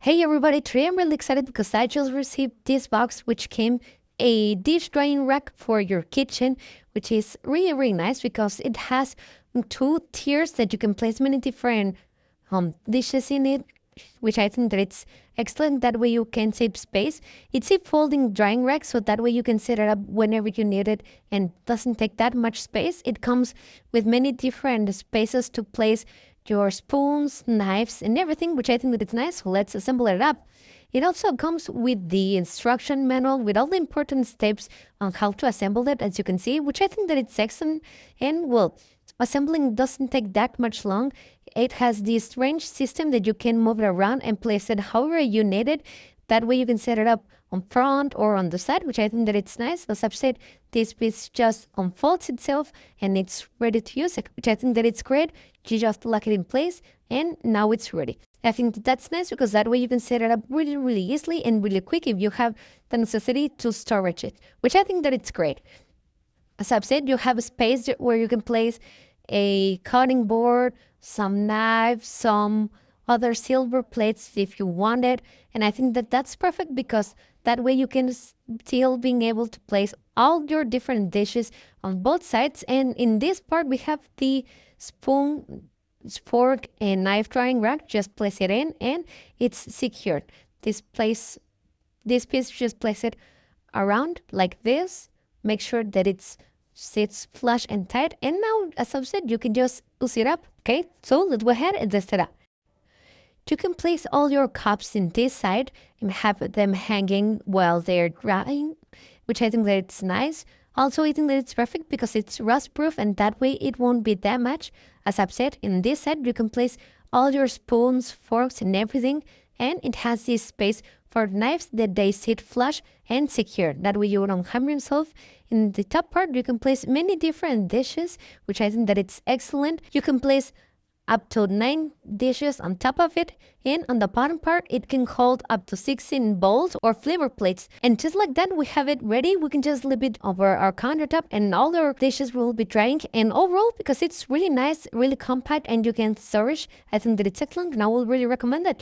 Hey everybody, today I'm really excited because I just received this box which came a dish drying rack for your kitchen, which is really nice because it has two tiers that you can place many different dishes in it, which I think that it's excellent. That way you can save space. It's a folding drying rack, so that way you can set it up whenever you need it and doesn't take that much space. It comes with many different spaces to place your spoons, knives, and everything, which I think that it's nice. So let's assemble it up. It also comes with the instruction manual with all the important steps on how to assemble it, as you can see, which I think that it's excellent. And well, assembling doesn't take that much long. It has this range system that you can move it around and place it however you need it. That way you can set it up on front or on the side, which I think that it's nice. As I've said, this piece just unfolds itself and it's ready to use it, which I think that it's great. You just lock it in place and now it's ready. I think that that's nice because that way you can set it up really easily and really quick if you have the necessity to storage it, which I think that it's great. As I've said, you have a space where you can place a cutting board, some knives, some other silver plates if you want it. And I think that that's perfect because that way you can still being able to place all your different dishes on both sides. And in this part, we have the spoon, fork, and knife drying rack. Just place it in and it's secured. This piece, just place it around like this. Make sure that it sits flush and tight. And now, as I've said, you can just push it up. Okay, so let's go ahead and test it out. You can place all your cups in this side and have them hanging while they're drying, which I think that it's nice. Also, I think that it's perfect because it's rust proof and that way it won't be damaged. As I've said, in this side, you can place all your spoons, forks, and everything. And it has this space for knives that they sit flush and secure. That way you don't harm yourself. In the top part, you can place many different dishes, which I think that it's excellent. You can place up to 9 dishes on top of it, and on the bottom part it can hold up to 16 bowls or flavor plates. And just like that, we have it ready. We can just leave it over our countertop and all our dishes will be drying. And overall, because it's really nice, really compact, and you can storage, I think that it's excellent and I will really recommend it.